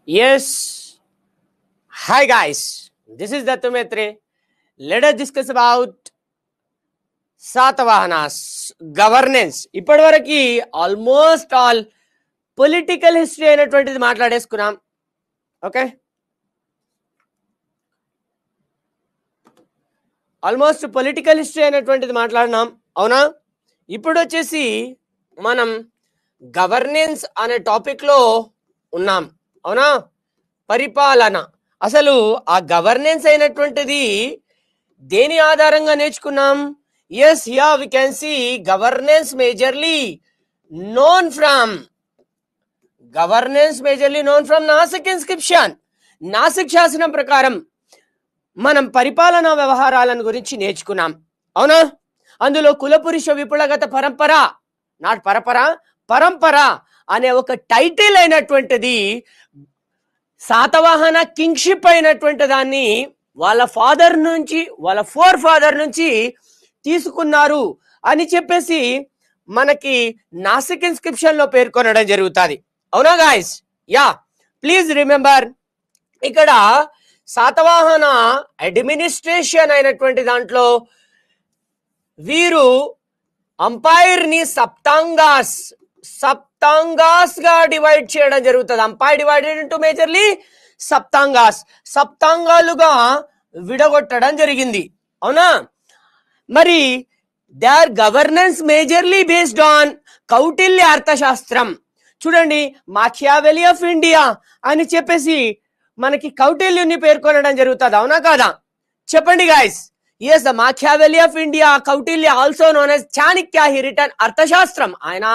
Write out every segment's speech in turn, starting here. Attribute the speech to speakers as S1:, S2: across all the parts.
S1: Yes. Hi guys. This is Dattu Maitre. Let us discuss about Satavahanas governance. ఇప్పటివరకు almost all political history అయినటువంటిది మాట్లాడేసుకున్నాం. Okay, almost political history అయినటువంటిది మాట్లాడినాం, అవునా? ఇప్పుడు వచ్చేసి మనం గవర్నెన్స్ అనే టాపిక్లో ఉన్నాం, అవునా? పరిపాలన. అసలు ఆ గవర్నెన్స్ అయినటువంటిది దేని ఆధారంగా నేర్చుకున్నాం? Yes, ya we can see governance majorly known from Nashik inscription. Nashik శాసనం ప్రకారం మనం పరిపాలనా వ్యవహారాలను గురించి నేర్చుకున్నాం, అవునా? అందులో కులపురుష విపులగత పరంపర, నాట్ పరంపర అనే ఒక టైటిల్ అయినటువంటిది శాతవాహన కింగ్షిప్ అయినటువంటి దాన్ని వాళ్ళ ఫాదర్ నుంచి, వాళ్ళ ఫోర్ ఫాదర్ నుంచి తీసుకున్నారు అని చెప్పేసి మనకి నాసిక్ ఇన్స్క్రిప్షన్ లో పేర్కొనడం జరుగుతుంది, అవునా గాయస్? యా, ప్లీజ్ రిమెంబర్, ఇక్కడ శాతవాహన అడ్మినిస్ట్రేషన్ అయినటువంటి దాంట్లో వీరు అంపైర్ ని సప్తాంగాస్ గా డివైడ్ చేయడం జరుగుతుంది. అంపైర్ డివైడెడ్ ఇంటూ మేజర్లీ సప్తాంగాలుగా విడగొట్టడం జరిగింది, అవునా? మరి their governance majorly based on Kautilya అర్థశాస్త్రం. చూడండి, మాకియావెలి ఆఫ్ ఇండియా అని చెప్పేసి మనకి కౌటిల్యుని పేర్కొనడం జరుగుతుంది, అవునా కాదా? చెప్పండి guys. Yes, the Machiavelli of India, Kautilya also known as Chanakya, he written Arthashastra. ఆయన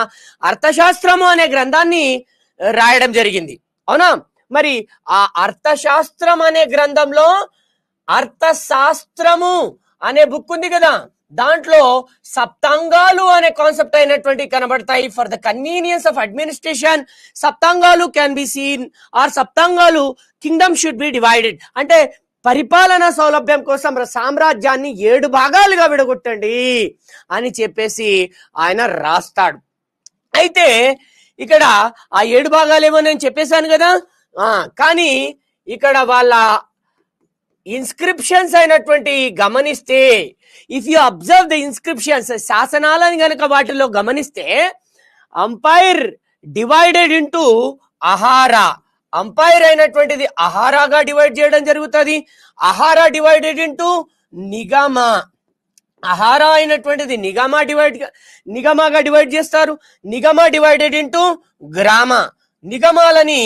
S1: అర్థశాస్త్రము అనే గ్రంథాన్ని రాయడం జరిగింది, అవునా? మరి ఆ అర్థశాస్త్రం అనే గ్రంథంలో అర్థశాస్త్రము అనే బుక్ ఉంది కదా, దాంట్లో సప్తాంగాలు అనే కాన్సెప్ట్ అయినటువంటి కనబడతాయి. For the convenience of administration సప్తాంగాలు క్యాన్ బి సీన్, ఆర్ సప్తాంగాలు కింగ్డమ్ షుడ్ బి డివైడెడ్. అంటే పరిపాలనా సౌలభ్యం కోసం సామ్రాజ్యాన్ని 7 భాగాలుగా విడగొట్టండి అని చెప్పేసి ఆయన రాస్తాడు. అయితే ఇక్కడ ఆ 7 భాగాలు ఏమో నేను చెప్పేశాను కదా, కానీ ఇక్కడ వాళ్ళ ఇన్స్క్రిప్షన్స్ అయినటువంటి గమనిస్తే, if you observe the inscriptions, శాసనాలను గనక వాటిలో గమనిస్తే, empire divided into ahara, empire అయినటువంటిది అహారాగా డివైడ్ చేయడం జరుగుతుంది. అహారా డివైడెడ్ ఇంటూ నిగమ, అహారా అయినటువంటిది నిగమాగా డివైడ్ చేస్తారు. నిగమ డివైడెడ్ ఇంటూ గ్రామ, నిగమాలని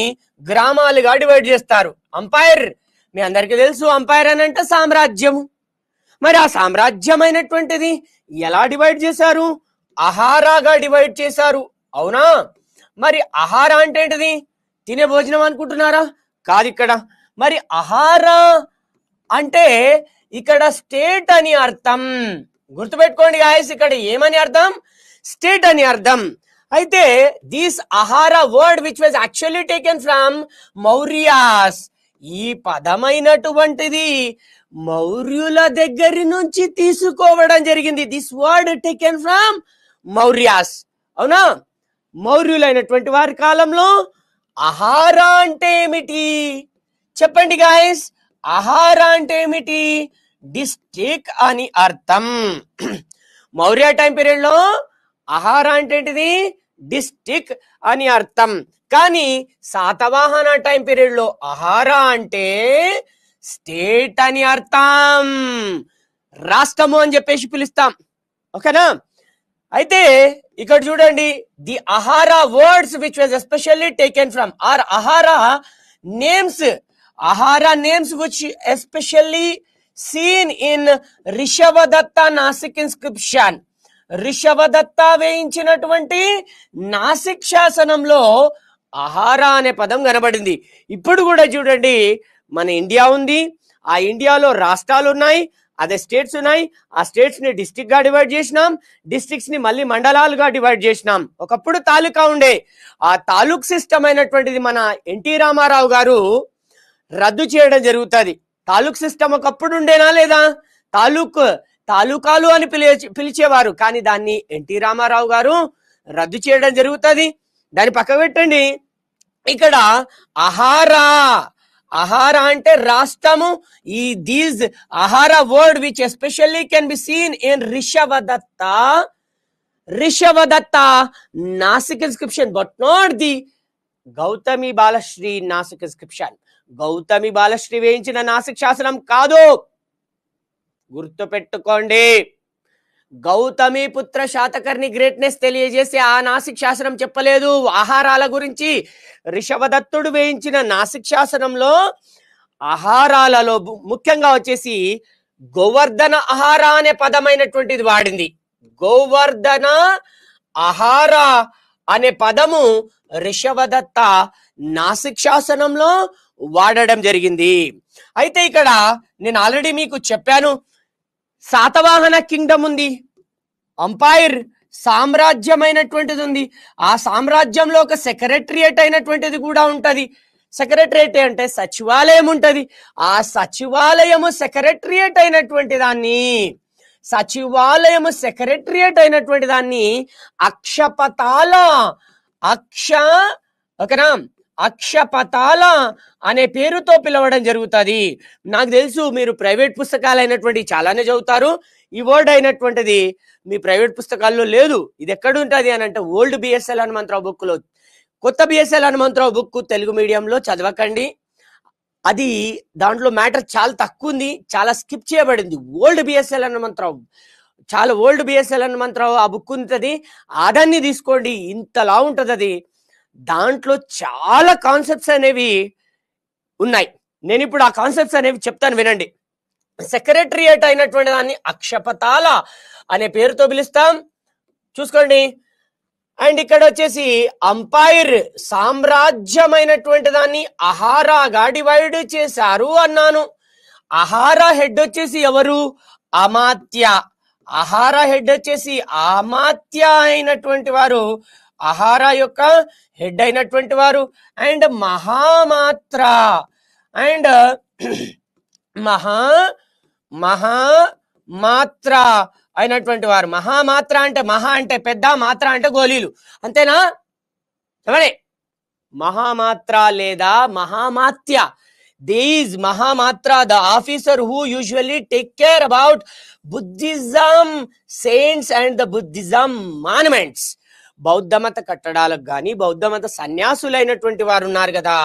S1: గ్రామాలుగా డివైడ్ చేస్తారు. అంపైర్ మీ అందరికీ తెలుసు, అంపైర్ అని అంటే సామ్రాజ్యము. మరి ఆ సామ్రాజ్యం అయినటువంటిది ఎలా డివైడ్ చేశారు? అహారాగా డివైడ్ చేశారు, అవునా? మరి అహారా అంటే ఏంటిది? తినే భోజనం అనుకుంటున్నారా? కాదు ఇక్కడ. మరి అహారా అంటే ఇక్కడ స్టేట్ అని అర్థం. గుర్తుపెట్టుకోండి గాయస్, ఇక్కడ ఏమని అర్థం? స్టేట్ అని అర్థం. అయితే this ahara word which was actually taken from Mauryas, ఈ పదమైనటువంటిది మౌర్యుల దగ్గర నుంచి తీసుకోవడం జరిగింది. This word taken from Mauryas, అవునా? మౌర్యులైనటువంటి వారి కాలంలో అహారా అంటే ఏమిటి చెప్పండి గాయస్? అహారా అంటే ఏమిటి? డిస్ట్రిక్ట్ అని అర్థం. మౌర్య టైం పీరియడ్ లో అహారా అంటే ఏంటిది? డిస్ట్రిక్ట్ అని అర్థం. కానీ శాతవాహన టైం పీరియడ్ లో అహారా అంటే స్టేట్ అని అర్థం, రాష్ట్రము అని చెప్పేసి పిలుస్తాం, ఓకేనా? అయితే ఇక్కడ చూడండి, the ahara words which was especially taken from are ahara names which especially seen in Rishabhadatta Nasik inscription. Rishabhadatta వేయించినటువంటి నాసిక్ శాసనంలో అహారా అనే పదం కనబడింది. ఇప్పుడు కూడా చూడండి, మన ఇండియా ఉంది, ఆ ఇండియాలో రాష్ట్రాలు ఉన్నాయి, అదే స్టేట్స్ ఉన్నాయి. ఆ స్టేట్స్ ని డిస్ట్రిక్ట్ గా డివైడ్ చేసినాం, డిస్ట్రిక్ట్స్ ని మళ్ళీ మండలాలుగా డివైడ్ చేసినాం. ఒకప్పుడు తాలూకా ఉండే, ఆ తాలూక్ సిస్టమ్ అయినటువంటిది మన ఎన్టీ రామారావు గారు రద్దు చేయడం జరుగుతుంది. తాలూక్ సిస్టమ్ ఒకప్పుడు ఉండేనా లేదా? తాలూకాలు అని పిలిచేవారు, కానీ దాన్ని ఎన్టీ రామారావు గారు రద్దు చేయడం జరుగుతుంది. దాన్ని పక్క పెట్టండి. ఇక్కడ అహారా, అహారా అంటే రాష్ట్రము. ఈ these ahara word which especially can be seen in Rishabhadatta, Rishabhadatta Nasik inscription, but not the Gautami Balashri Nasik inscription. Gautami Balashri వేయించిన నాసిక్ శాసనం కాదు, గుర్తుపెట్టుకోండి. గౌతమి పుత్ర శాతకర్ణి గ్రేట్నెస్ తెలియజేసి ఆ నాసిక్ శాసనం చెప్పలేదు ఆహారాల గురించి. రిషభదత్తుడు వేయించిన నాసిక్ శాసనంలో ఆహారాలలో ముఖ్యంగా వచ్చేసి గోవర్ధన ఆహార అనే పదమైనటువంటిది వాడింది. గోవర్ధన ఆహార అనే పదము రిషభదత్త నాసిక్ శాసనంలో వాడడం జరిగింది. అయితే ఇక్కడ నేను ఆల్రెడీ మీకు చెప్పాను, శాతవాహన కింగ్డమ్ ఉంది, అంపైర్ సామ్రాజ్యమైనటువంటిది ఉంది. ఆ సామ్రాజ్యంలో ఒక సెక్రటరియేట్ అయినటువంటిది కూడా ఉంటది. సెక్రటరియేట్ అంటే సచివాలయం ఉంటది. ఆ సచివాలయము సెక్రటరియేట్ అయినటువంటి దాన్ని, సచివాలయము సెక్రటరియేట్ అయినటువంటి దాన్ని అక్షపతాల, ఓకేనా, అక్షపతాల అనే పేరుతో పిలవడం జరుగుతుంది. నాకు తెలుసు మీరు ప్రైవేట్ పుస్తకాలు అయినటువంటి చాలానే చదువుతారు. ఈ వర్డ్ అయినటువంటిది మీ ప్రైవేట్ పుస్తకాల్లో లేదు. ఇది ఎక్కడ ఉంటుంది అని అంటే ఓల్డ్ బిఎస్ఎల్ హనుమంతరావు బుక్ లో. కొత్త బిఎస్ఎల్ హనుమంతరావు బుక్ తెలుగు మీడియంలో చదవకండి, అది దాంట్లో మ్యాటర్ చాలా తక్కువ ఉంది, చాలా స్కిప్ చేయబడింది. ఓల్డ్ బిఎస్ఎల్ హనుమంతరావు, చాలా ఓల్డ్ బిఎస్ఎల్ హనుమంతరావు ఆ బుక్ ఉంటుంది, అదాన్ని తీసుకోండి. ఇంతలా ఉంటుంది అది. దాంట్లో చాలా కాన్సెప్ట్స్ అనేవి ఉన్నాయి. నేను ఇప్పుడు ఆ కాన్సెప్ట్స్ అనేవి చెప్తాను, వినండి. సెక్రటరియేట్ అయినటువంటి దాన్ని అక్షపతాల అనే పేరుతో పిలుస్తాం, చూసుకోండి. అండ్ ఇక్కడ వచ్చేసి అంపైర్ సామ్రాజ్యమైనటువంటి దాన్ని అహారాగా డివైడ్ చేశారు అన్నాను. అహారా హెడ్ వచ్చేసి ఎవరు? అమాత్య. అహారా హెడ్ వచ్చేసి అమాత్య అయినటువంటి వారు, అహారా యొక్క హెడ్ అయినటువంటి వారు. అండ్ మహామాత్ర, అండ్ మహామాత్ర అయినటువంటి వారు. మహామాత్ర అంటే మహా అంటే పెద్ద, మాత్ర అంటే గోళీలు, అంతేనా? చెప్పండి. మహామాత్ర లేదా మహామాత్య. These Mahamatra, the officer who usually take care about Buddhism saints and the Buddhism monuments. బౌద్ధ మత కట్టడాలకు కానీ బౌద్ధ మత సన్యాసులైనటువంటి వారు ఉన్నారు కదా,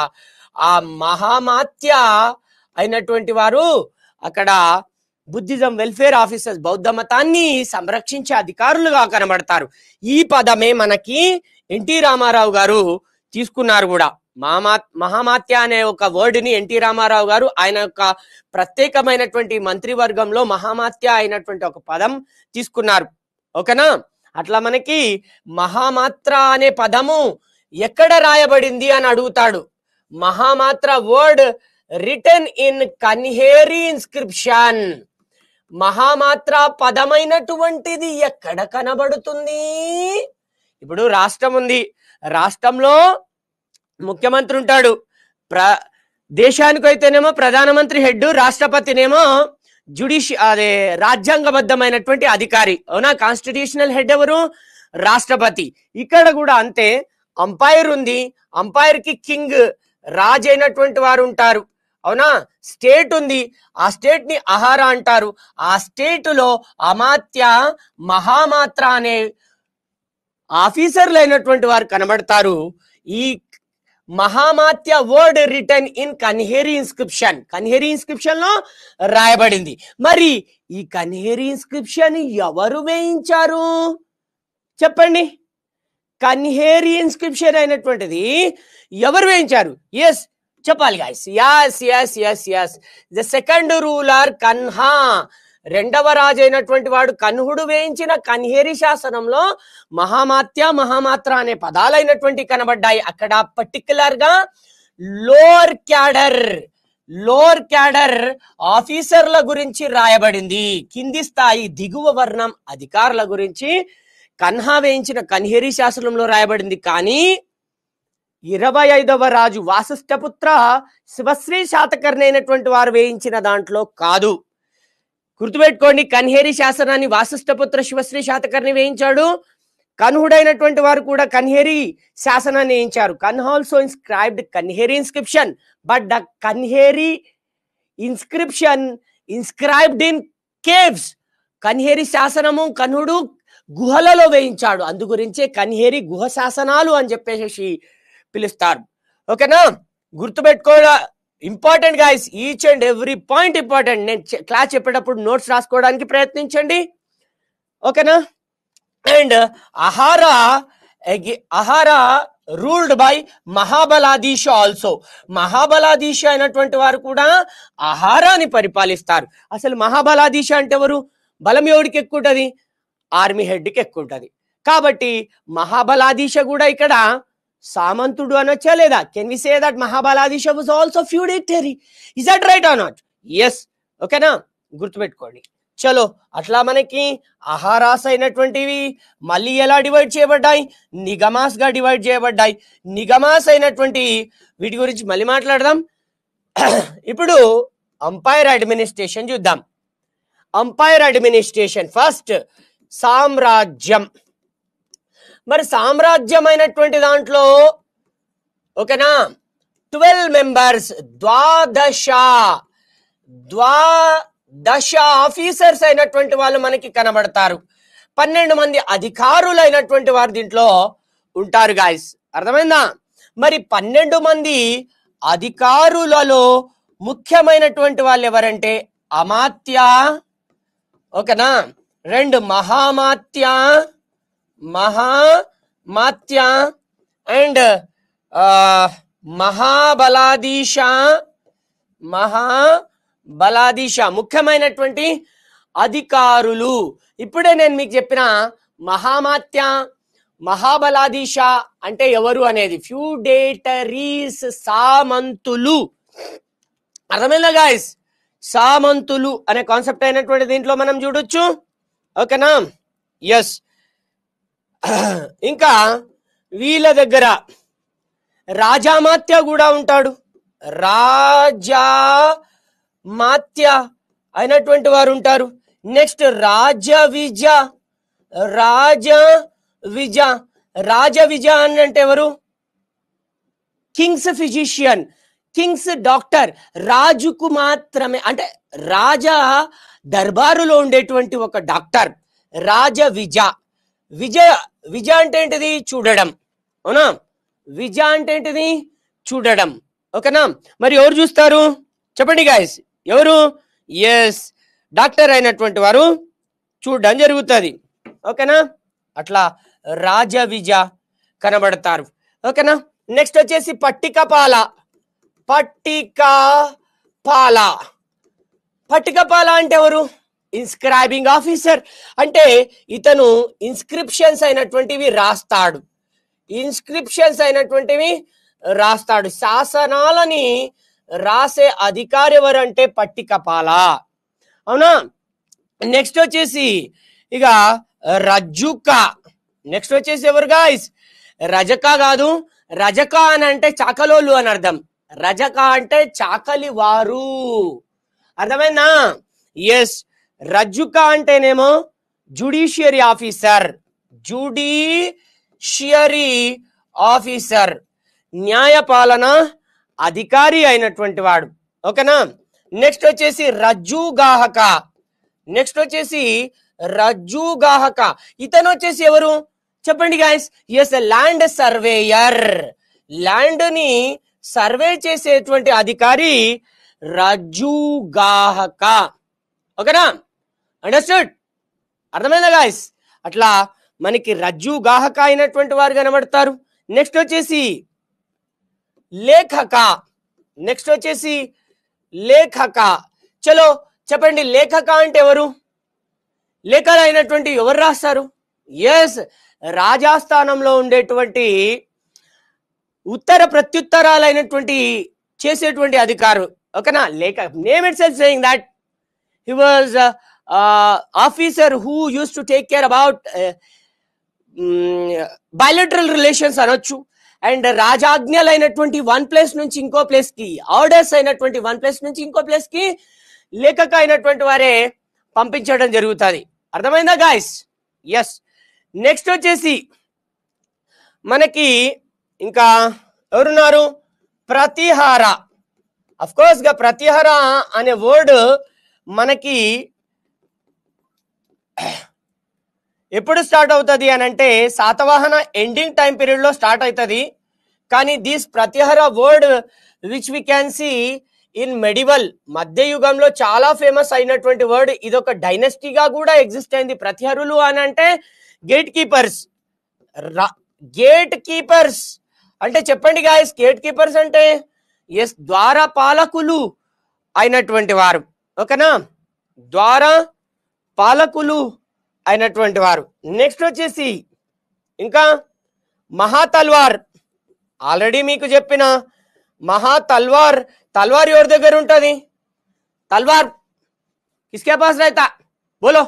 S1: ఆ మహామాత్య అయినటువంటి వారు అక్కడ బుద్ధిజం వెల్ఫేర్ ఆఫీసర్స్, బౌద్ధ మతాన్ని సంరక్షించే అధికారులుగా కనబడతారు. ఈ పదమే మనకి ఎన్టీ రామారావు గారు తీసుకున్నారు కూడా. మహామాత్య అనే ఒక వర్డ్ ని ఎన్టీ రామారావు గారు ఆయన యొక్క ప్రత్యేకమైనటువంటి మంత్రివర్గంలో మహామాత్య అయినటువంటి ఒక పదం తీసుకున్నారు. ఓకేనా? అట్లా మనకి మహామాత్ర అనే పదము ఎక్కడ రాయబడింది అని అడుగుతాడు. Mahamatra word written in Kanheri inscription. Mahamatra పదమైనటువంటిది ఎక్కడ కనబడుతుంది? ఇప్పుడు రాష్ట్రం ఉంది, రాష్ట్రంలో ముఖ్యమంత్రి ఉంటాడు, దేశానికైతేనేమో ప్రధానమంత్రి హెడ్, రాష్ట్రపతినేమో అదే రాజ్యాంగబద్ధమైనటువంటి అధికారి, అవునా? కాన్స్టిట్యూషనల్ హెడ్ ఎవరు? రాష్ట్రపతి. ఇక్కడ కూడా అంతే. అంపైర్ ఉంది, అంపైర్ కి కింగ్, రాజ్ అయినటువంటి వారు ఉంటారు, అవునా? స్టేట్ ఉంది, ఆ స్టేట్ ని అహారా అంటారు. ఆ స్టేట్ లో అమాత్య, మహామాత్ర అనే ఆఫీసర్లు అయినటువంటి వారు కనబడతారు. ఈ Mahamatya word written in Kanheri inscription, Kanheri inscription లో రాయబడింది. మరి ఈ కన్హేరి ఇన్స్క్రిప్షన్ ఎవరు వేయించారు చెప్పండి? కన్హేరి ఇన్స్క్రిప్షన్ అయినటువంటిది ఎవరు వేయించారు? ఎస్ చెప్పాలి guys. yes the second ruler Kanha, రెండవ రాజు అయినటువంటి వాడు కన్హుడు వేయించిన కన్హేరి శాసనంలో మహామాత్య, మహామాత్ర అనే పదాలైనటువంటి కనబడ్డాయి. అక్కడ పర్టికులర్ గా లోవర్ క్యాడర్ ఆఫీసర్ల గురించి రాయబడింది. కింది స్థాయి దిగువ వర్ణం అధికారుల గురించి కన్హా వేయించిన కన్హేరి శాసనంలో రాయబడింది. కానీ 25వ రాజు వాసిష్ఠపుత్ర శివశ్రీ శాతకర్ణి అయినటువంటి వారు వేయించిన దాంట్లో కాదు. గుర్తుపెట్టుకోండి, కన్హేరి శాసనాన్ని వాసిష్ఠపుత్ర శివశ్రీ శాతకర్ణి వేయించాడు. కన్హుడైనటువంటి వారు కూడా కన్హేరి శాసనాన్ని వేయించారు. Kanha also inscribed Kanheri inscription, but the Kanheri inscription inscribed in caves. Kanheri శాసనము కన్హుడు గుహలలో వేయించాడు, అందు గురించే కన్హేరి గుహ శాసనాలు అని చెప్పేసి పిలుస్తారు. ఓకేనా, గుర్తుపెట్టుకోవడం important guys, each and every point important. నేను క్లాస్ చెప్పేటప్పుడు నోట్స్ రాసుకోవడానికి ప్రయత్నించండి. ఓకేనా. And ahara ruled by Mahabaladhisha also. Mahabaladhisha అయినటువంటి వారు కూడా అహారాన్ని పరిపాలిస్తారు. అసలు మహాబలాధీశ అంటే ఎవరు? బలం ఎవరికి ఎక్కువ ఉంటుంది? ఆర్మీ హెడ్కి ఎక్కువ ఉంటుంది. కాబట్టి మహాబలాధీశ కూడా ఇక్కడ సామంతుడు అనొచ్చా లేదా? Can we say that Mahabaladhisha was also feudatory? Is that right or not? Yes. ఓకేనా, గుర్తుపెట్టుకోండి. చలో, అట్లా మనకి అహారాస్ అయినటువంటివి మళ్ళీ ఎలా డివైడ్ చేయబడ్డాయి? నిగమాస్ గా డివైడ్ చేయబడ్డాయి. నిగమాస్ అయినటువంటి వీటి గురించి మళ్ళీ మాట్లాడదాం. ఇప్పుడు అంపైర్ అడ్మినిస్ట్రేషన్ చూద్దాం. అంపైర్ అడ్మినిస్ట్రేషన్ ఫస్ట్ సామ్రాజ్యం. మరి సామ్రాజ్యం అయినటువంటి దాంట్లో ఓకేనా 12 మెంబర్స్, ద్వాదశ ఆఫీసర్స్ అయినటువంటి వాళ్ళు మనకి కనబడతారు. 12 మంది అధికారులు అయినటువంటి వారు దీంట్లో ఉంటారు గాయస్. అర్థమైందా? మరి 12 మంది అధికారులలో ముఖ్యమైనటువంటి వాళ్ళు ఎవరంటే అమాత్య, ఓకేనా, 2 మహామాత్య అండ్ మహాబలాధీశ ముఖ్యమైనటువంటి అధికారులు. ఇప్పుడే నేను మీకు చెప్పిన మహామాత్య, మహాబలాధీశ అంటే ఎవరు అనేది ఫ్యూడేటరీస్, సామంతులు. అర్థమైందా గాయస్? సామంతులు అనే కాన్సెప్ట్ అయినటువంటి దీంట్లో మనం చూడొచ్చు. ఓకేనా, ఎస్. ఇంకా వీళ్ళ దగ్గర రాజామాత్య కూడా ఉంటాడు. రాజామాత్య అయినటువంటి వారు ఉంటారు. నెక్స్ట్ రాజవిజ అని అంటే ఎవరు? Kings physician, Kings doctor. రాజుకు మాత్రమే అంటే రాజా దర్బారులో ఉండేటువంటి ఒక డాక్టర్ రాజవిజ. విజ అంటే ఏంటిది? చూడడం. అవునా? విజ అంటే ఏంటిది? చూడడం. ఓకేనా. మరి ఎవరు చూస్తారు చెప్పండి గాయస్? ఎవరు? ఎస్, డాక్టర్ అయినటువంటి వారు చూడడం జరుగుతుంది. ఓకేనా, అట్లా రాజవిజ కనబడతారు. ఓకేనా. నెక్స్ట్ వచ్చేసి పట్టికపాల అంటే ఎవరు? ఇన్స్క్రైబింగ్ ఆఫీసర్. అంటే ఇతను ఇన్స్క్రిప్షన్స్ అయినటువంటివి రాస్తాడు. శాసనాలని రాసే అధికారి ఎవరు అంటే పట్టికపాల. అవునా. నెక్స్ట్ వచ్చేసి ఇక రజ్జుక. నెక్స్ట్ వచ్చేసి ఎవరు గాయస్? రజక కాదు, రజక అని అంటే చాకలోళ్ళు అని అర్థం. రజక అంటే చాకలి వారు. అర్థమైందా? ఎస్. రజ్జుక అంటేనేమో జ్యుడిషియరీ ఆఫీసర్, న్యాయపాలన అధికారి అయినటువంటి వాడు. ఓకేనా. నెక్స్ట్ వచ్చేసి రజ్జుగాహక. ఇతను వచ్చేసి ఎవరు చెప్పండి guys? Yes, land surveyor. Land ని సర్వే చేసేటువంటి అధికారి రజ్జుగాహక. ఓకేనా, అండర్స్టూడ్? అర్థమైందా గాయస్? అట్లా మనకి రజ్జుగాహక అయినటువంటి వారు కనబడతారు. నెక్స్ట్ వచ్చేసి లేఖక. చలో చెప్పండి, లేఖక అంటే ఎవరు? లేఖలు అయినటువంటి ఎవరు రాస్తారు? ఎస్, రాజాస్థానంలో ఉండేటువంటి ఉత్తర ప్రత్యుత్తరాలైనటువంటి చేసేటువంటి అధికారు. ఓకేనా. Lekha name itself saying that he was officer who use to take care about bilateral relations అనొచ్చు. అండ్ రాజాజ్ఞలైనటువంటి 1 ప్లేస్ నుంచి ఇంకో ప్లేస్ కి, ఆర్డర్స్ అయినటువంటి 1 ప్లేస్ నుంచి ఇంకో ప్లేస్ కి లేఖక అయినటువంటి వారే పంపించడం జరుగుతుంది. అర్థమైందా గాయస్? ఎస్. నెక్స్ట్ వచ్చేసి మనకి ఇంకా ఎవరున్నారు, ప్రతిహార. అఫ్ కోర్స్ గా ప్రతిహార అనే వర్డ్ మనకి ఎప్పుడు స్టార్ట్ అవుతుంది అని అంటే శాతవాహన ఎండింగ్ టైం పీరియడ్ లో స్టార్ట్ అవుతుంది. కానీ this Pratihara word which we can see in medieval మధ్యయుగంలో చాలా ఫేమస్ అయినటువంటి వర్డ్. ఇది ఒక డైనస్టీగా కూడా ఎగ్జిస్ట్ అయింది. ప్రతిహరులు అని అంటే గేట్ కీపర్స్. గేట్ కీపర్స్ అంటే చెప్పండి గాయస్, గేట్ కీపర్స్ అంటే ఎస్ ద్వార పాలకులు అయినటువంటి వారు. ఓకేనా, ద్వార పాలకులు అయినటువంటి వారు. నెక్స్ట్ వచ్చేసి ఇంకా మహా తల్వార్. ఆల్రెడీ మీకు చెప్పిన మహా తల్వార్. తల్వార్ ఎవరి దగ్గర ఉంటుంది? తల్వార్ కిస్కే పాస్ रहता बोलो?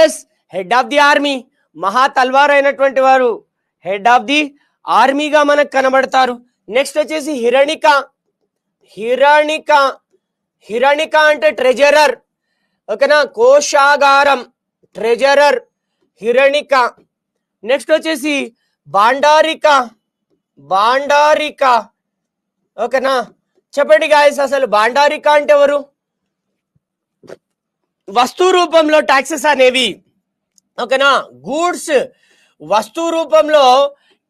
S1: Yes, head of the army. మహా తల్వార్ అయినటువంటి వారు హెడ్ ఆఫ్ ది ఆర్మీగా మనకు కనబడతారు. నెక్స్ట్ వచ్చేసి హిరణిక. హిరణిక హిరణిక అంటే ట్రెజరర్. ఓకేనా, కోశాగారం, ట్రెజరర్, హిరణిక. నెక్స్ట్ వచ్చేసి బాండారిక. బాండారిక. ఓకేనా, చెప్పండి గాయస్ అసలు బాండారిక అంటే ఎవరు? వస్తు రూపంలో ట్యాక్సెస్ అనేవి, ఓకేనా, గూడ్స్ వస్తు రూపంలో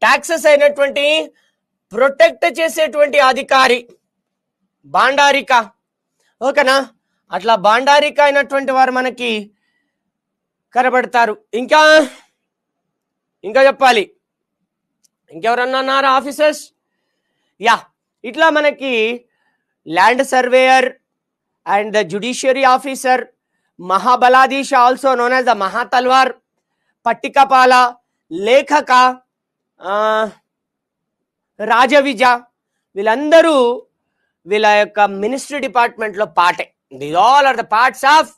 S1: ట్యాక్సెస్ అయినటువంటి ప్రొటెక్ట్ చేసేటువంటి అధికారి బాండారిక. ఓకేనా, అట్లా బాండారిక అయినటువంటి వారు మనకి కనబడతారు. ఇంకా ఇంకా చెప్పాలి, ఇంకెవరన్నా ఉన్నారా ఆఫీసర్స్? యా, ఇట్లా మనకి land surveyor and the judiciary officer, Mahabaladhisha also known as the Mahatalwar, Pattikapala, Lekhaka, Rajavija, వీళ్ళందరూ వీళ్ళ యొక్క మినిస్ట్రీ డిపార్ట్మెంట్ లో పార్టే. These all are the parts of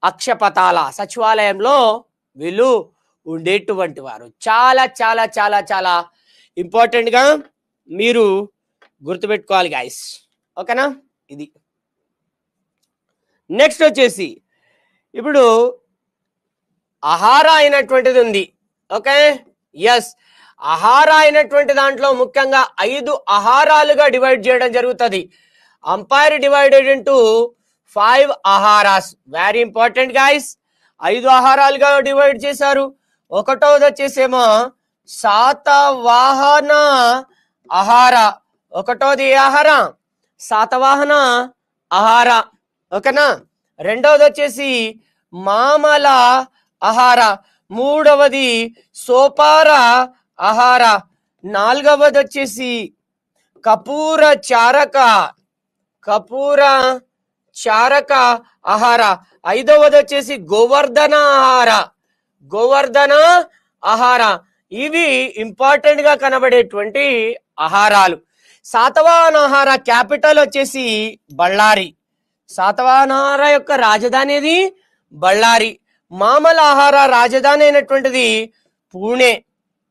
S1: Akshapatala. సచివాలయంలో వీళ్ళు ఉండేటువంటి వారు. చాలా చాలా చాలా చాలా ఇంపార్టెంట్ గా మీరు గుర్తుపెట్టుకోవాలి గాయస్. ఓకేనా, ఇది. నెక్స్ట్ వచ్చేసి ఇప్పుడు ఆహార అయినటువంటిది ఉంది. ఓకే, ఎస్, ఆహార అయినటువంటి దాంట్లో ముఖ్యంగా 5 ఆహారాలుగా డివైడ్ చేయడం జరుగుతుంది. Empire divided into 5 aharas. Very important guys. 5 ఆహారాలుగా డివైడ్ చేశారు. ఒకటోది వచ్చేసేమో శాతవాహన ఆహార. ఒకటోది ఏ ఆహార? శాతవాహన ఆహార. ఓకేనా, రెండవది వచ్చేసి మామల ఆహార. మూడవది సోపార ఆహార. నాలుగవది వచ్చేసి కపూర చారక. కపూర చారక ఆహార. ఐదవది వచ్చేసి గోవర్ధన ఆహార. గోవర్ధన ఆహార. ఇవి ఇంపార్టెంట్ గా కనబడేటువంటి ఆహారాలు. శాతవాహన ఆహార క్యాపిటల్ వచ్చేసి బళ్ళారి. శాతవాహన ఆహార యొక్క రాజధాని ఏది? బళ్ళారి. మామల ఆహార రాజధాని అయినటువంటిది పూణే.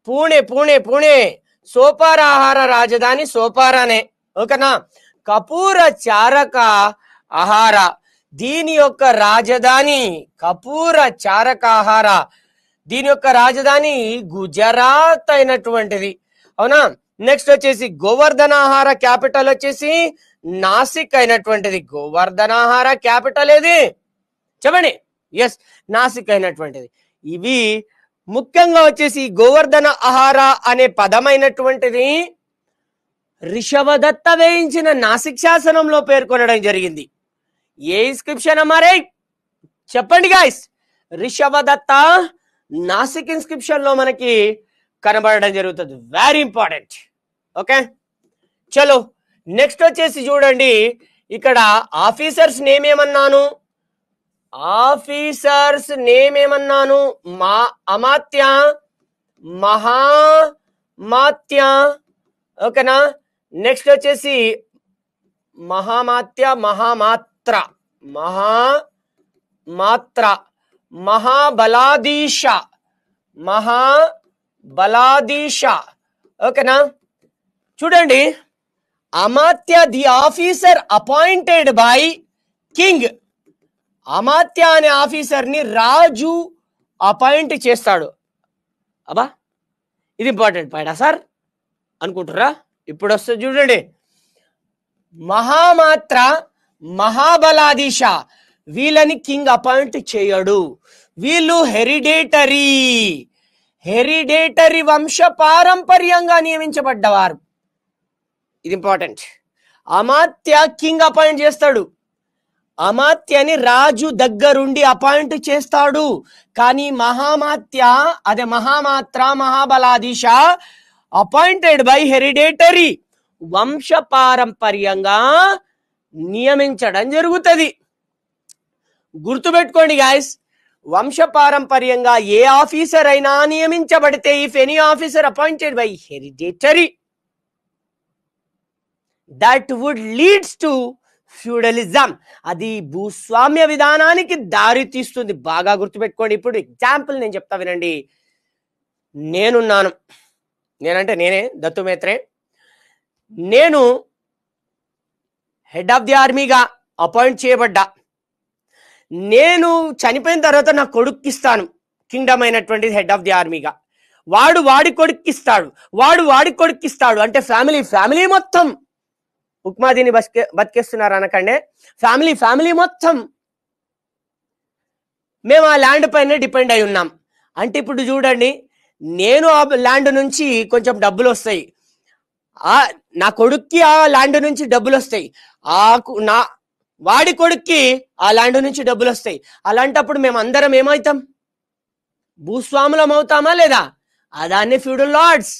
S1: పూణే పూణే పూణే. సోపార ఆహార రాజధాని సోపారానే. ఓకేనా, కపూర చారక ఆహార దీని యొక్క రాజధాని కపూర చారక ఆహార. దీని యొక్క రాజధాని గుజరాత్ అయినటువంటిది. అవునా. నెక్స్ట్ వచ్చేసి గోవర్ధన ఆహార క్యాపిటల్ వచ్చేసి నాసిక్ అయినటువంటిది. గోవర్ధన ఆహార క్యాపిటల్ ఏది చెప్పండి? ఎస్, నాసిక్ అయినటువంటిది. ఇవి ముఖ్యంగా వచ్చేసి గోవర్ధన ఆహార అనే పదమైనటువంటిది రిషభదత్త వేయించిన నాసిక్ శాసనంలో పేర్కొనడం జరిగింది. ఏ ఇన్స్క్రిప్షన్ అమ్మారే చెప్పండి గాయస్? రిషభదత్త నాసిక్ ఇన్స్క్రిప్షన్ లో మనకి కనబడడం జరుగుతుంది. Very important. ఓకే, చలో నెక్స్ట్ వచ్చేసి చూడండి, ఇక్కడ ఆఫీసర్స్ నేమ్ ఏమన్నాను? ఆఫీసర్స్ నేమ్ ఏమన్నాను? అమాత్య, మహామాత్య. ఓకేనా. నెక్స్ట్ వచ్చేసి మహామాత్య, మహామాత్ర, మహామాత్ర, మహాబలాధీశ, మహాబలాధీశ. ఓకేనా. చూడండి, Amatya the officer appointed by king. Amatya అనే ఆఫీసర్ ని రాజు అపాయింట్ చేస్తాడు. అబ్బా ఇది ఇంపార్టెంట్ పాయింటా సార్ అనుకుంటారా? ఇప్పుడు వస్తుంది చూడండి. మహామాత్ర, మహాబలాధీశ వీళ్ళని కింగ్ అపాయింట్ చేయడు. వీళ్ళు హెరిడేటరీ వంశ పారంపర్యంగా నియమించబడ్డవారు. ఇది ఇంపార్టెంట్. అమాత్య కింగ్ అపాయింట్ చేస్తాడు. అమాత్యని రాజు దగ్గరుండి అపాయింట్ చేస్తాడు. కానీ మహామాత్య అదే మహామాత్ర, మహాబలాధీశ అపాయింటెడ్ బై హెరిడేటరీ వంశ పారంపర్యంగా నియమించడం జరుగుతుంది. గుర్తుపెట్టుకోండి గాయస్, వంశ పారంపర్యంగా ఏ ఆఫీసర్ అయినా నియమించబడితే, if any officer appointed by hereditary, that would leads to feudalism. అది భూస్వామ్య విధానానికి దారి తీస్తుంది. బాగా గుర్తుపెట్టుకోండి. ఇప్పుడు ఎగ్జాంపుల్ నేను చెప్తా వినండి. నేనంటే నేనే దత్తు మేత్రే. నేను హెడ్ ఆఫ్ ది ఆర్మీగా అపాయింట్ చేయబడ్డా. నేను చనిపోయిన తర్వాత నా కొడుక్కి ఇస్తాను కింగ్డమ్ అయినటువంటిది హెడ్ ఆఫ్ ది ఆర్మీగా. వాడి కొడుక్కి ఇస్తాడు. అంటే ఫ్యామిలీ మొత్తం ఉక్మాదీని బతికేస్తున్నారు అనకండి. ఫ్యామిలీ మొత్తం మేము ఆ ల్యాండ్ పైన డిపెండ్ అయి ఉన్నాం. అంటే ఇప్పుడు చూడండి, నేను ఆ ల్యాండ్ నుంచి కొంచెం డబ్బులు వస్తాయి, నా కొడుక్కి ఆ ల్యాండ్ నుంచి డబ్బులు వస్తాయి, వాడి కొడుక్కి ఆ ల్యాండ్ నుంచి డబ్బులు వస్తాయి. అలాంటప్పుడు మేము అందరం ఏమవుతాం? భూస్వాములం అవుతామా లేదా? అదాన్ని ఫ్యూడల్ లార్డ్స్.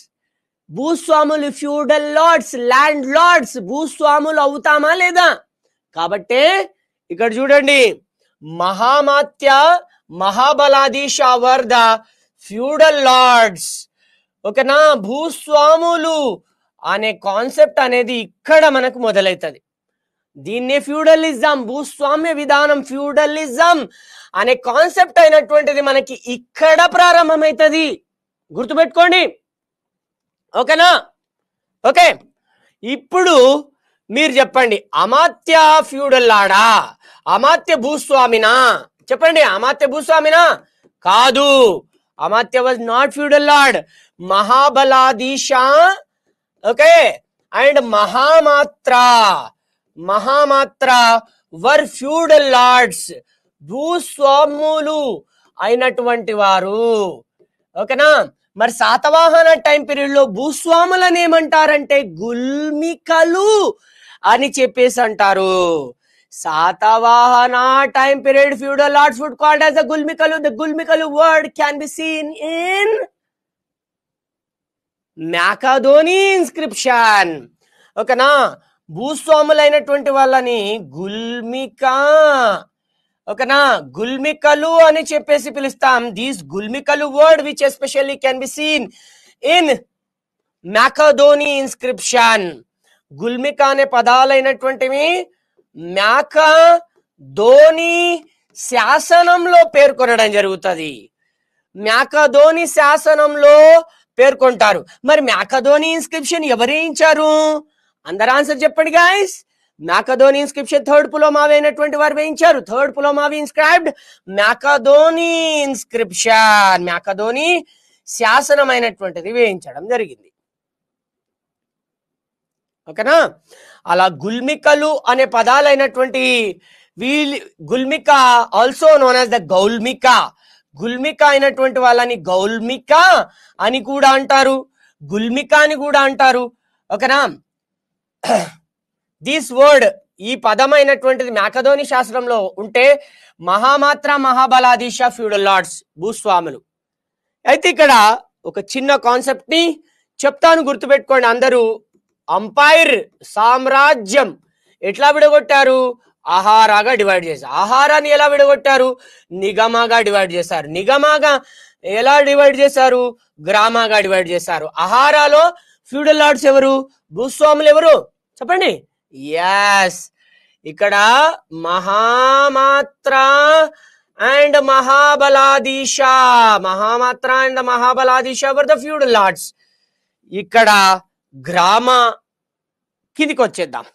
S1: భూస్వాములు ఫ్యూడల్ లార్డ్స్, ల్యాండ్ లార్డ్స్, భూస్వాములు అవుతామా లేదా? కాబట్టే ఇక్కడ చూడండి, మహామాత్య, మహాబలాధీశ వర్ ద ఫ్యూడల్ లార్డ్స్. ఓకేనా? భూస్వాములు అనే కాన్సెప్ట్ అనేది ఇక్కడ మనకు మొదలవుతుంది. దీన్నే ఫ్యూడలిజం, భూస్వామ్య విధానం, ఫ్యూడలిజం అనే కాన్సెప్ట్ అయినటువంటిది మనకి ఇక్కడ ప్రారంభమవుతుంది. గుర్తుపెట్టుకోండి. ఓకేనా? ఓకే, ఇప్పుడు మీరు చెప్పండి, అమాత్య ఫ్యూడల్ లాడా, అమాత్య భూస్వామినా? చెప్పండి, అమాత్య భూస్వామినా? కాదు, Amatya was not feudal lord. Mahabaladhisha, okay, and Mahamatra were feudal lords, భూస్వాములు అయినటువంటి వారు. ఓకేనా? మరి శాతవాహన టైం పీరియడ్ లో భూస్వాములను ఏమంటారంటే గుల్మికలు అని చెప్పేసి అంటారు. Satavahana time period feudal lords would called as the గుల్మికలు. ద గుల్మికలు word can be seen in Myakadoni inscription. ఓకేనా? భూస్వాములైనటువంటి వాళ్ళని గుల్మికా, ఓకేనా, గుల్మికలు అని చెప్పేసి పిలుస్తాం. దీస్ గుల్మికలు word which especially can be seen in Myakadoni inscription. Gulmika అనే పదాలైనటువంటివి మ్యాకధోని శాసనంలో పేర్కొనడం జరుగుతుంది. మ్యాకధోని శాసనంలో పేర్కొంటారు. మరి మ్యాకధోని ఇన్స్క్రిప్షన్ ఎవరు వేయించారు? అందరు ఆన్సర్ చెప్పండి guys. Myakadoni inscription third Pulomavi అయినటువంటి వారు వేయించారు. Third Pulomavi inscribed Myakadoni inscription. Myakadoni శాసనం అయినటువంటిది వేయించడం జరిగింది. ఓకేనా? అలా గుల్మికలు అనే పదాలైనటువంటి gulmika also known as the gaulmika. Gulmika అయినటువంటి వాళ్ళని గౌల్మిక అని కూడా అంటారు, గుల్మిక అని కూడా అంటారు. ఓకేనా? దిస్ వర్డ్, ఈ పదమైనటువంటిది మ్యాకధోని శాస్త్రంలో ఉంటే మహామాత్ర, మహాబలాధీశ ఫ్యూడల్ లార్డ్స్, భూస్వాములు. అయితే ఇక్కడ ఒక చిన్న కాన్సెప్ట్ ని చెప్తాను, గుర్తుపెట్టుకోండి అందరూ. అంపైర్ సామ్రాజ్యం ఎట్లా విడగొట్టారు? ఆహారాగా డివైడ్ చేశారు. ఆహారాన్ని ఎలా విడగొట్టారు? నిగమాగా డివైడ్ చేశారు. నిగమాగా ఎలా డివైడ్ చేశారు? గ్రామాగా డివైడ్ చేశారు. ఆహారాలో ఫ్యూడల్ లార్డ్స్ ఎవరు? భూస్వాములు ఎవరు? చెప్పండి. ఎస్, ఇక్కడ Mahamatra and Mahabaladhisha, Mahamatra and Mahabaladhisha were the feudal lords. ఇక్కడ గ్రామ కిందికి వచ్చేద్దాం.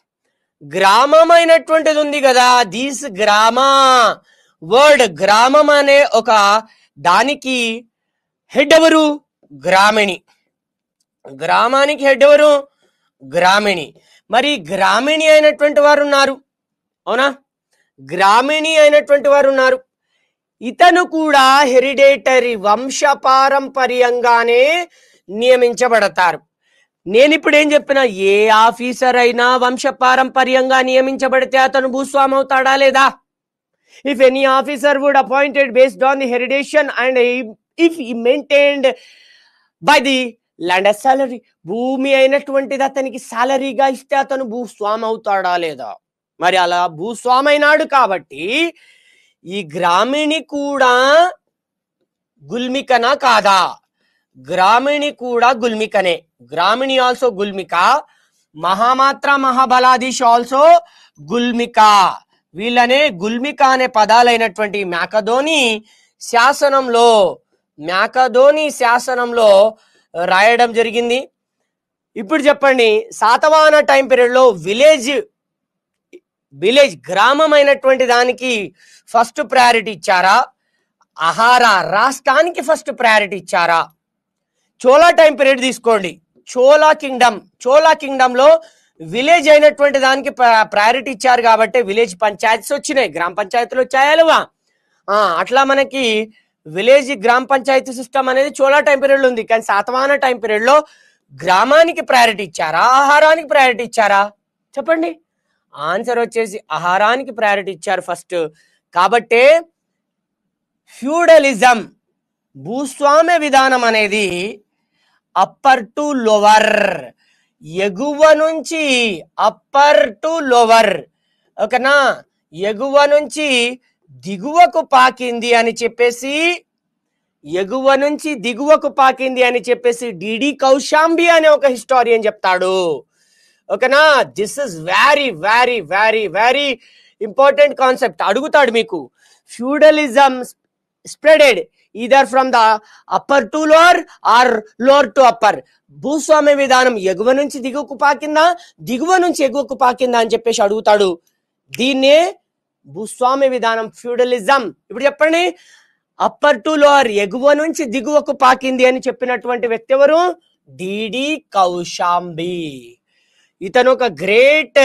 S1: గ్రామం అయినటువంటిది ఉంది కదా, దీస్ గ్రామ వర్డ్, గ్రామం అనే ఒక దానికి హెడ్ ఎవరు? గ్రామిణి. గ్రామానికి హెడ్ ఎవరు? గ్రామిణి. మరి గ్రామిణి అయినటువంటి వారు ఉన్నారు, అవునా? గ్రామిణి అయినటువంటి వారు ఉన్నారు. ఇతను కూడా హెరిడేటరీ, వంశపారంపర్యంగానే నియమించబడతారు. నేను ఇప్పుడు ఏం చెప్పినా, ఏ ఆఫీసర్ అయినా వంశపారంపర్యంగా నియమించబడితే అతను భూస్వామి అవుతాడా లేదా? If any officer would appointed based on the hereditary and if he maintained by the land as salary, భూమి అయినటువంటిది అతనికి సాలరీగా ఇస్తే అతను భూస్వామి అవుతాడా లేదా? మరి అలా భూస్వామి అయినాడు కాబట్టి ఈ గ్రామిణి కూడా గుల్మికనా కాదా? గ్రామిణి కూడా గుల్మికనే. గ్రామిణి ఆల్సో గుల్మిక, మహామాత్ర మహాబలాధీష్ ఆల్సో గుల్మిక. వీళ్ళనే గుల్మిక అనే పదాలైనటువంటి మ్యాకధోని శాసనంలో రాయడం జరిగింది. ఇప్పుడు చెప్పండి, శాతవాహన టైం పీరియడ్ లో విలేజ్ గ్రామం అయినటువంటి దానికి ఫస్ట్ ప్రయారిటీ ఇచ్చారా? అహారా రాష్ట్రానికి ఫస్ట్ ప్రయారిటీ ఇచ్చారా? చోళా టైం పీరియడ్ తీసుకోండి. చోళా కింగ్డమ్ లో విలేజ్ అయినటువంటి దానికి ప్రయారిటీ ఇచ్చారు కాబట్టి విలేజ్ పంచాయతీస్ వచ్చినాయి, గ్రామ పంచాయతీలు వచ్చాయాలుగా. అట్లా మనకి విలేజ్ గ్రామ పంచాయతీ సిస్టమ్ అనేది చోళా టైం పీరియడ్ లో ఉంది. కానీ శాతవాహన టైం పీరియడ్ లో గ్రామానికి ప్రయారిటీ ఇచ్చారా, ఆహారానికి ప్రయారిటీ ఇచ్చారా? చెప్పండి. ఆన్సర్ వచ్చేసి ఆహారానికి ప్రయారిటీ ఇచ్చారు ఫస్ట్. కాబట్టే ఫ్యూడలిజం, భూస్వామ్య విధానం అనేది అప్పర్ టు లోవర్, ఎగువ నుంచి అప్పర్ టు లోవర్, ఓకేనా, ఎగువ నుంచి దిగువకు పాకింది అని చెప్పేసి డిడి కౌశాంబి అనే ఒక హిస్టారియన్ చెప్తాడు, ఓకేనా. This is very very very very important concept. అడుగుతాడు మీకు, feudalism spreaded either from the upper to lower or lower to upper. భూస్వామ్య విధానం ఎగువ నుంచి దిగువకు పాకిందా, దిగువ నుంచి ఎగువకు పాకిందా అని చెప్పేసి అడుగుతాడు. దీన్నే భూస్వామ్య విధానం, ఫ్యూడలిజం. ఇప్పుడు చెప్పండి, అప్పర్ టు లోవర్, ఎగువ నుంచి దిగువకు పాకింది అని చెప్పినటువంటి వ్యక్తి ఎవరు? డిడి కౌశాంబి. ఇతను ఒక గ్రేట్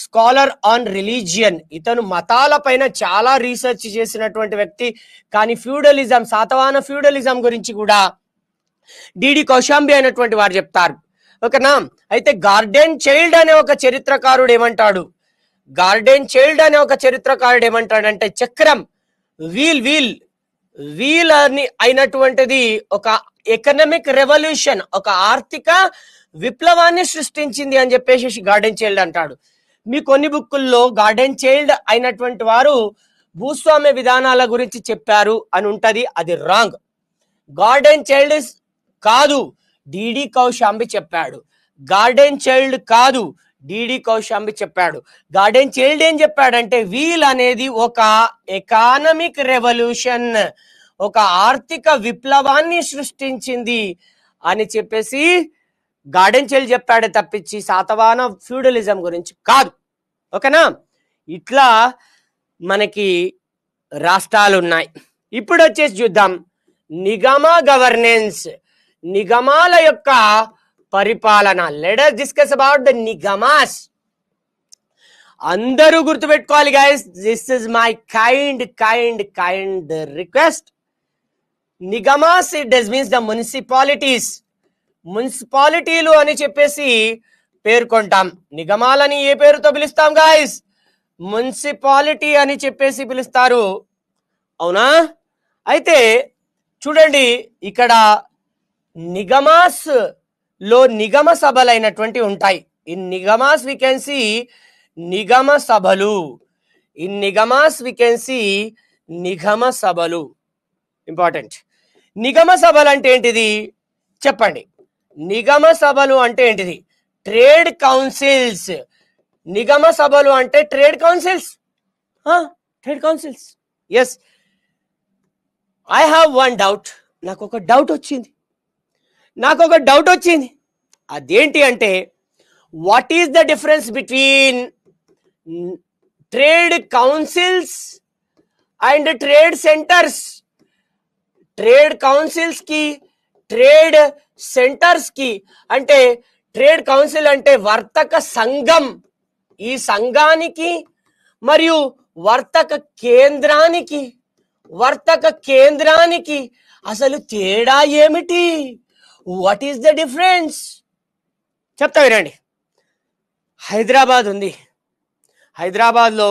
S1: స్కాలర్ ఆన్ రిలీజియన్. ఇతను మతాల పైన చాలా రీసెర్చ్ చేసినటువంటి వ్యక్తి. కానీ ఫ్యూడలిజం, శాతవాహన ఫ్యూడలిజం గురించి కూడా డిడి కౌశాంబి అయినటువంటి వారు చెప్తారు, ఓకేనా. అయితే గార్డెన్ చైల్డ్ అనే ఒక చరిత్రకారుడు ఏమంటాడంటే చక్రం, వీల్ అని అయినటువంటిది ఒక ఎకనామిక్ రెవల్యూషన్, ఒక ఆర్థిక విప్లవాన్ని సృష్టించింది అని చెప్పేసి గార్డెన్ చైల్డ్ అంటాడు. మీ కొన్ని బుక్కుల్లో గార్డెన్ చైల్డ్ అయినటువంటి వారు భూస్వామ్య విధానాల గురించి చెప్పారు అని ఉంటది. అది రాంగ్. గార్డెన్ చైల్డ్ కాదు, డిడి కౌశాంబి చెప్పాడు. గార్డెన్ చైల్డ్ కాదు, డిడి కౌశాంబి చెప్పాడు. గార్డెన్ చైల్డ్ ఏం చెప్పాడంటే వీల్ అనేది ఒక ఎకానమిక్ రెవల్యూషన్, ఒక ఆర్థిక విప్లవాన్ని సృష్టించింది అని చెప్పేసి గార్డెన్ చైల్డ్ చెప్పాడే తప్పించి శాతవాహన ఫ్యూడలిజం గురించి కాదు, ఓకేనా. ఇట్లా మనకి రాష్ట్రాలు ఉన్నాయి. ఇప్పుడు వచ్చేసి చూద్దాం నిగమ గవర్నెన్స్, నిగమాల యొక్క పరిపాలన. Let us discuss about the nigamas. అందరూ గుర్తుపెట్టుకోవాలి guys, this is my kind request. Nigamas, it does means the municipalities. మున్సిపాలిటీలు అని చెప్పేసి పేర్కొంటాం. నిగమాలని ఏ పేరుతో పిలుస్తాం గైస్? మున్సిపాలిటీ అని చెప్పేసి పిలుస్తారు, అవునా. అయితే చూడండి, ఇక్కడ నిగమాస్ లో నిగమ సభలైనటువంటి ఉంటాయి. ఇన్ నిగమాస్ వి కెన్ సి నిగమ సభలు. ఇన్ నిగమాస్ వి కెన్ సి నిగమ సభలు. ఇంపార్టెంట్. నిగమ సభలు అంటే ఏంటిది చెప్పండి. నిగమ సభలు అంటే ఏంటిది? Trade councils. నిగమ సభలు అంటే trade councils. Yes, I have one doubt. నాకు ఒక డౌట్ వచ్చింది. అదేంటి అంటే, what is the difference between trade councils and trade centres? Trade councils కి, ట్రేడ్ సెంటర్స్ కి. అంటే ట్రేడ్ కౌన్సిల్ అంటే వర్తక సంఘం. ఈ సంఘానికి మరియు వర్తక కేంద్రానికి అసలు తేడా ఏమిటి? What is the difference? చెప్తా వినండి. హైదరాబాద్ ఉంది, హైదరాబాద్లో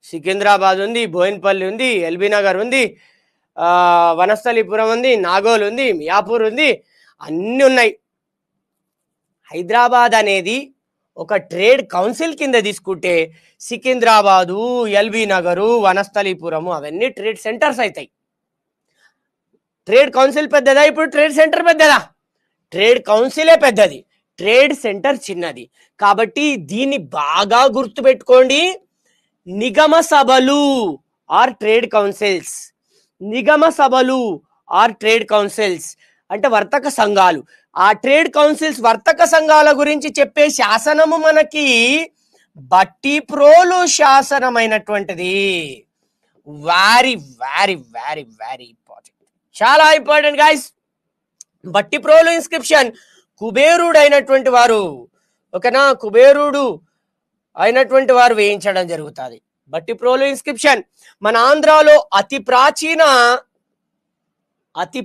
S1: సికింద్రాబాద్ ఉంది, బోయిన్పల్లి ఉంది, ఎల్బీ నగర్ ఉంది, వనస్థలీపురం ఉంది, నాగోల్ ఉంది, మియాపూర్ ఉంది, అన్నీ ఉన్నాయి. హైదరాబాద్ అనేది ఒక ట్రేడ్ కౌన్సిల్ కింద తీసుకుంటే సికింద్రాబాదు, ఎల్బీ నగరు, వనస్థలీపురము అవన్నీ ట్రేడ్ సెంటర్స్ అవుతాయి. ట్రేడ్ కౌన్సిల్ పెద్దదా, ఇప్పుడు ట్రేడ్ సెంటర్ పెద్దదా? ట్రేడ్ కౌన్సిలే పెద్దది, ట్రేడ్ సెంటర్ చిన్నది. కాబట్టి దీన్ని బాగా గుర్తుపెట్టుకోండి. నిగమ సభలు ఆర్ ట్రేడ్ కౌన్సిల్స్, నిగమ సభలు ఆర్ ట్రేడ్ కౌన్సిల్స్ అంటే వర్తక సంఘాలు. ఆ ట్రేడ్ కౌన్సిల్స్ వర్తక సంఘాల గురించి చెప్పే శాసనము మనకి బట్టిప్రోలు శాసనమైనటువంటిది. Very very very very important, చాలా ఇంపార్టెంట్ గైస్. బట్టిప్రోలు ఇన్స్క్రిప్షన్ కుబేరుడు అయినటువంటి వారు, ఓకేనా, కుబేరుడు అయినటువంటి వారు వేయించడం జరుగుతుంది. బట్టిప్రోలు ఇన్స్క్రిప్షన్ మన ఆంధ్రాలో అతి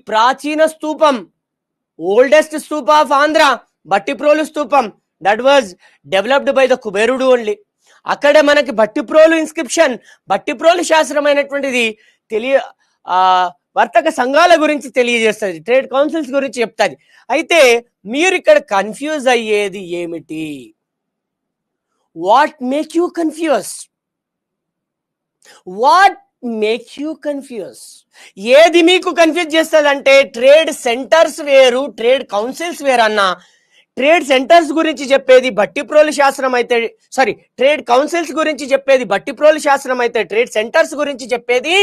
S1: ప్రాచీన స్తూపం, ఓల్డెస్ట్ స్తూప ఆఫ్ ఆంధ్ర బట్టిప్రోలు స్తూపం. That was developed by the కుబేరుడు ఓన్లీ. అక్కడే మనకి బట్టిప్రోలు ఇన్స్క్రిప్షన్, బట్టిప్రోలు శాస్త్రమైనటువంటిది వర్తక సంఘాల గురించి తెలియజేస్తుంది, ట్రేడ్ కౌన్సిల్స్ గురించి చెప్తుంది. అయితే మీరు ఇక్కడ కన్ఫ్యూజ్ అయ్యేది ఏమిటి? What make you confuse? ఏది మీకు కన్ఫ్యూజ్ చేస్తుంది అంటే ట్రేడ్ సెంటర్స్ వేరు, ట్రేడ్ కౌన్సిల్స్ వేరు అన్న. ట్రేడ్ సెంటర్స్ గురించి చెప్పేది బట్టిప్రోలు శాస్త్రం అయితే, సారీ, ట్రేడ్ కౌన్సిల్స్ గురించి చెప్పేది బట్టిప్రోలు శాస్త్రం అయితే, ట్రేడ్ సెంటర్స్ గురించి చెప్పేది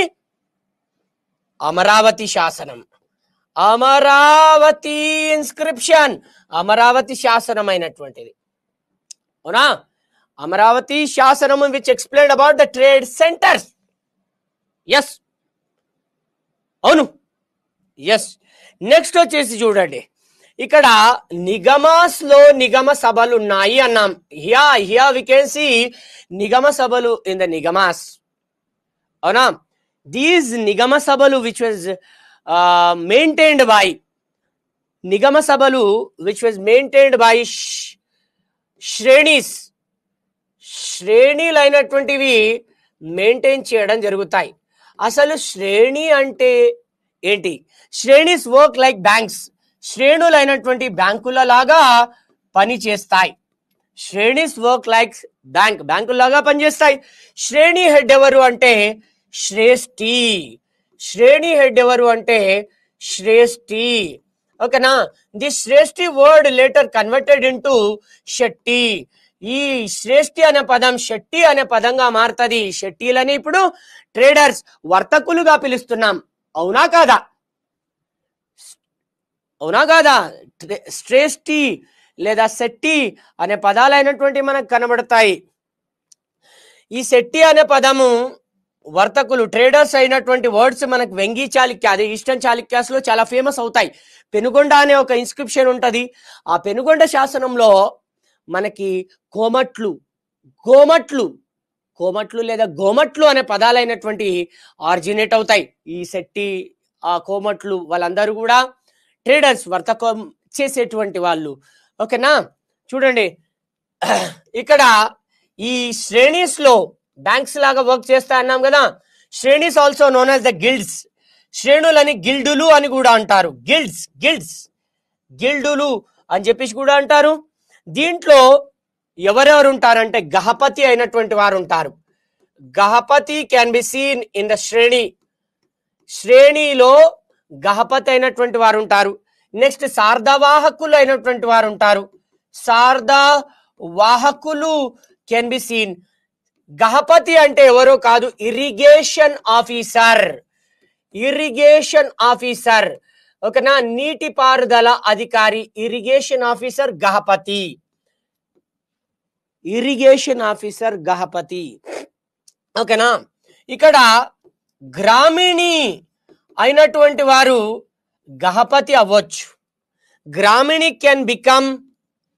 S1: అమరావతి శాసనం, అమరావతి ఇన్స్క్రిప్షన్, అమరావతి శాసనం అయినటువంటిది. అవునా? అమరావతి శాసనం which explain about the trade centres. Yes, అవును, ఎస్. నెక్స్ట్ వచ్చేసి చూడండి, ఇక్కడ నిగమాస్ లో నిగమ సభలు ఉన్నాయి అన్నాం. Here we can see nigama సభలు ఇన్ ద నిగమాస్. అవునా? దీస్ నిగమ సభలు which was maintained by, nigama సభలు విచ్ వాజ్ మెయింటైన్డ్ బై శ్రేణీలు అయినటువంటివి మెయింటైన్ చేయడం జరుగుతాయి. అసలు శ్రేణి అంటే ఏంటి? శ్రేణీస్ వర్క్ లైక్ బ్యాంక్స్, శ్రేణులు అయినటువంటి బ్యాంకుల లాగా పని చేస్తాయి. శ్రేణీస్ వర్క్ లైక్ బ్యాంకులాగా పనిచేస్తాయి. శ్రేణి హెడ్ ఎవరు అంటే శ్రేష్ఠి, శ్రేణి హెడ్ ఎవరు అంటే శ్రేష్ఠి. ఓకేనా? The Shreshti word later converted into Shetty. ఈ శ్రేష్ఠి అనే పదం శెట్టి అనే పదంగా మారుతుంది. శెట్టిలని ఇప్పుడు ట్రేడర్స్, వర్తకులుగా పిలుస్తున్నాం. అవునా కాదా? అవునా కాదా? శ్రేష్ఠి లేదా శెట్టి అనే పదాలైనటువంటి మనకు కనబడతాయి. ఈ శెట్టి అనే పదము వర్తకులు, ట్రేడర్స్ అయినటువంటి వర్డ్స్ మనకు వెంగి చాళుక్య, అదే ఈస్టర్న్ చాళుక్యాస్ లో చాలా ఫేమస్ అవుతాయి. పెనుగొండ అనే ఒక ఇన్స్క్రిప్షన్ ఉంటది. ఆ పెనుగొండ శాసనంలో మనకి కోమట్లు లేదా గోమట్లు అనే పదాలైనటువంటి ఆరిజినేట్ అవుతాయి. ఈ శెట్టి, ఆ కోమట్లు వాళ్ళందరూ కూడా ట్రేడర్స్, వర్తకం చేసేటువంటి వాళ్ళు. ఓకేనా? చూడండి, ఇక్కడ ఈ శ్రేణీస్ లో బ్యాంక్స్ లాగా వర్క్ చేస్తా అన్నాం కదా. Shrenis also known as the guilds. శ్రేణులని గిల్డులు అని కూడా అంటారు. గిల్డులు అని చెప్పేసి కూడా అంటారు. దీంట్లో ఎవరెవరు ఉంటారంటే గహపతి అయినటువంటి వారు ఉంటారు. Gahapati can be seen in the శ్రేణిలో గహపతి అయినటువంటి వారు ఉంటారు. నెక్స్ట్ సార్ధవాహకులు అయినటువంటి వారు ఉంటారు. సార్ధవాహకులు కెన్ బి సీన్. గహపతి అంటే ఎవరో కాదు, ఇరిగేషన్ ఆఫీసర్. ఓకేనా? నీటిపారుదల అధికారి, ఇరిగేషన్ ఆఫీసర్ గహపతి. ఓకేనా? ఇక్కడ గ్రామీణి అయినటువంటి వారు గహపతి అవ్వచ్చు. గ్రామిణి కెన్ బికమ్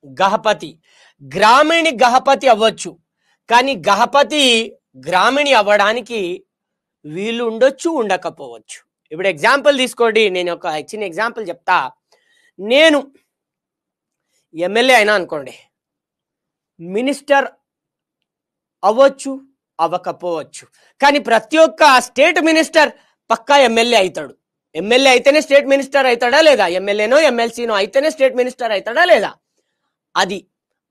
S1: గహపతి. గ్రామిణి గహపతి అవ్వచ్చు, కానీ గహపతి గ్రామిణి అవ్వడానికి వీలు ఉండొచ్చు, ఉండకపోవచ్చు. ఇప్పుడు ఎగ్జాంపుల్ తీసుకోండి, నేను ఒక చిన్న ఎగ్జాంపుల్ చెప్తా. నేను ఎమ్మెల్యే అయినా అనుకోండి, మినిస్టర్ అవ్వచ్చు, అవ్వకపోవచ్చు. కానీ ప్రతి ఒక్క స్టేట్ మినిస్టర్ పక్కా ఎమ్మెల్యే అవుతాడు. ఎమ్మెల్యే అయితేనే స్టేట్ మినిస్టర్ అవుతాడా లేదా? ఎమ్మెల్యేనో ఎమ్మెల్సీనో అయితేనే స్టేట్ మినిస్టర్ అవుతాడా లేదా? అది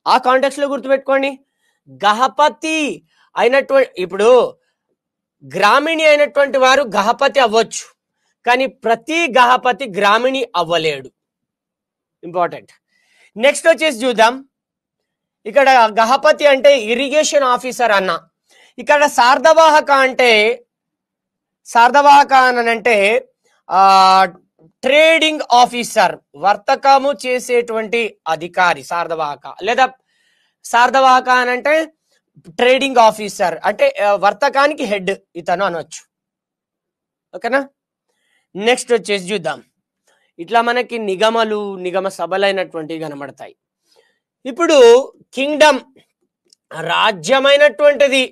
S1: ఆ కాంటెక్స్ట్ లో గుర్తుపెట్టుకోండి. గహపతి అయినటువంటి, ఇప్పుడు గ్రామిణి అయినటువంటి వారు గహపతి అవ్వచ్చు, కానీ ప్రతి గహపతి గ్రామిణి అవ్వలేడు. ఇంపార్టెంట్. నెక్స్ట్ వచ్చేసి చూద్దాం. ఇక్కడ గహపతి అంటే ఇరిగేషన్ ఆఫీసర్ అన్న. ఇక్కడ సార్ధవాహక అంటే, సార్ధవాహక అని అంటే ట్రేడింగ్ ఆఫీసర్, వర్తకము చేసేటువంటి అధికారి సార్ధవాహక. లేదా సార్ధవాహక అని అంటే ట్రేడింగ్ ఆఫీసర్ అంటే వర్తకానికి హెడ్ ఇతను అనొచ్చు. ఓకేనా? నెక్స్ట్ వచ్చేసి చూద్దాం. ఇట్లా మనకి నిగమలు, నిగమ సభలైనటువంటివి కనబడతాయి. ఇప్పుడు కింగ్డమ్, రాజ్యమైనటువంటిది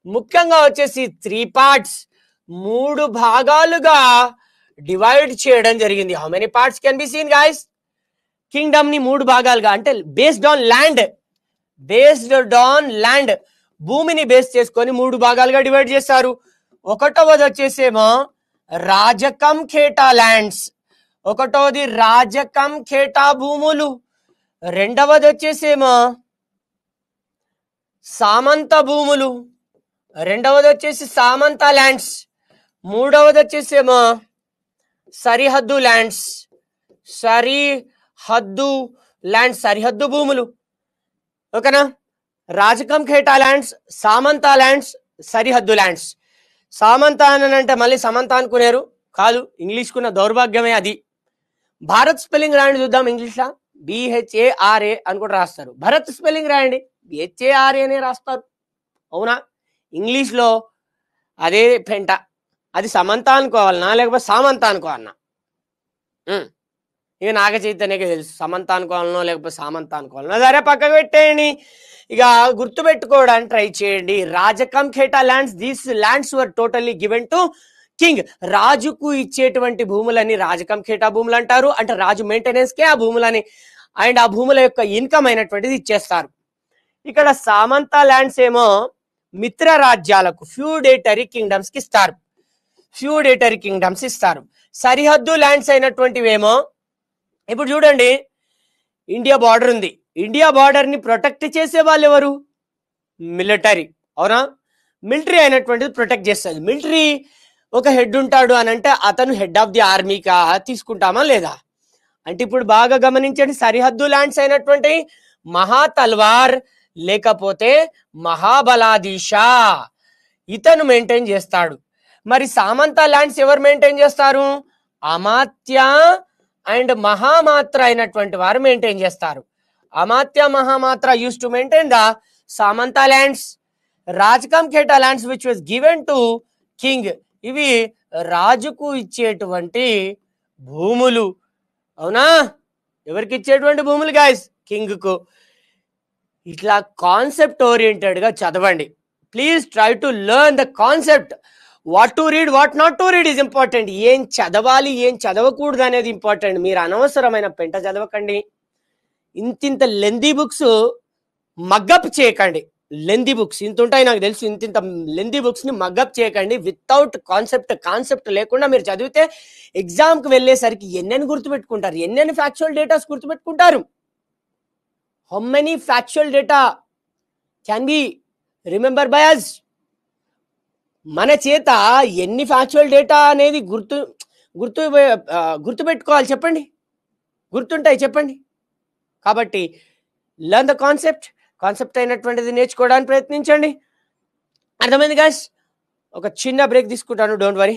S1: ముఖ్యంగా వచ్చేసి 3 పార్ట్స్, 3 భాగాలుగా డివైడ్ చేయడం జరిగింది. How many parts can be scene guys? Kingdom ని 3 భాగాలుగా, అంటే బేస్డ్ ఆన్ ల్యాండ్, భూమిని బేస్ చేసుకొని 3 భాగాలుగా డివైడ్ చేశారు. ఒకటవది వచ్చేసేమో రాజకం ఖేటా ల్యాండ్స్, ఒకటవది రాజకం ఖేటా భూములు, రెండవది వచ్చేసేమో సామంత భూములు, రెండవది వచ్చేసి సామంత ల్యాండ్స్, మూడవది వచ్చేసేమో సరిహద్దు ల్యాండ్స్, సరిహద్దు భూములు. ఓకేనా? రాజకం ఖేటా ల్యాండ్స్, సామంత ల్యాండ్స్, సరిహద్దు ల్యాండ్స్. సామంత అని అంటే మళ్ళీ సమంత అనుకునేరు కాదు, ఇంగ్లీష్ కున్న దౌర్భాగ్యమే అది. భారత్ స్పెల్లింగ్ రాయండి చూద్దాం. ఇంగ్లీష్లో BHARA అని కూడా రాస్తారు. భరత్ స్పెల్లింగ్ రాయండి, BHARA అనే రాస్తారు. అవునా? ఇంగ్లీష్లో అదే పెంట. అది సమంత అనుకోవాలన్నా లేకపోతే సామంత అనుకోవాలన్నా? ఇక నాగ చైతన్యకే తెలుసు సమంత అనుకోవాలనో లేకపోతే సామంత అనుకోవాలనో. సరే, పక్కకు పెట్టేయండి. ఇక గుర్తుపెట్టుకోవడానికి ట్రై చేయండి. Rajakam kheta lands, these lands were totally given to king. రాజుకు ఇచ్చేటువంటి భూములని రాజకం ఖేటా భూములు అంటారు. అంటే రాజు మెయింటెనెన్స్ కే ఆ భూములని అండ్ ఆ భూముల యొక్క ఇన్కమ్ అయినటువంటిది ఇచ్చేస్తారు. ఇక్కడ సామంత ల్యాండ్స్ ఏమో మిత్ర రాజ్యాలకు, ఫ్యూడేటరీ కింగ్డమ్స్ కి ఇస్తారు. సరిహద్దు ల్యాండ్స్ అయినటువంటివేమో, ఇప్పుడు చూడండి, ఇండియా బార్డర్ ఉంది. ఇండియా బార్డర్ ని ప్రొటెక్ట్ చేసే వాళ్ళు ఎవరు? మిలిటరీ. అవునా? మిలిటరీ అయినటువంటిది ప్రొటెక్ట్ చేస్తుంది. మిలిటరీ ఒక హెడ్ ఉంటాడు అని అంటే అతను హెడ్ ఆఫ్ ది ఆర్మీకా తీసుకుంటామా లేదా? అంటే ఇప్పుడు బాగా గమనించండి, సరిహద్దు ల్యాండ్స్ అయినటువంటి మహా తల్వార్ లేకపోతే మహాబలాదీషా ఇతను మెయింటైన్ చేస్తాడు. మరి సామంత ల్యాండ్స్ ఎవరు మెయింటైన్ చేస్తారు? అమాత్య అండ్ మహామాత్ర అయినటువంటి వారు మెయింటైన్ చేస్తారు. Amatya, Mahamatra use to maintain the samanta lands. Rajakam kheta lands which was given to king, ఇవి రాజుకు ఇచ్చేటువంటి భూములు. అవునా? ఎవరికి ఇచ్చేటువంటి భూములు గాయస్? కింగ్ కు. ఇట్లా కాన్సెప్ట్ ఓరియంటెడ్ గా చదవండి. Please try to learn the concept. What to read, what not to read is important. ఏం చదవాలి, ఏం చదవకూడదు అనేది ఇంపార్టెంట్. మీరు అనవసరమైన పెంట చదవకండి. ఇంతింత లెందీ బుక్స్ మగ్గప్ చేయకండి. లెందీ బుక్స్ ఇంత ఉంటాయి నాకు తెలుసు. ఇంతింత లెందీ బుక్స్ ని మగ్గప్ చేయకండి. వితౌట్ కాన్సెప్ట్ లేకుండా మీరు చదివితే ఎగ్జామ్ కి వెళ్ళేసరికి ఎన్నెన్ని గుర్తుపెట్టుకుంటారు? ఎన్నెన్ని ఫ్యాక్చువల్ డేటాస్ గుర్తుపెట్టుకుంటారు? How many factual data can be remember by us? మన చేత ఎన్ని ఫ్యాక్చువల్ డేటా అనేది గుర్తుపెట్టుకోవాలి చెప్పండి? గుర్తుంటాయి చెప్పండి? కాబట్టి లర్న్ ద కాన్సెప్ట్ అయినటువంటిది నేర్చుకోవడానికి ప్రయత్నించండి. అర్థమైంది గాయ్స్? ఒక చిన్న బ్రేక్ తీసుకుంటాను, డోంట్ వరీ.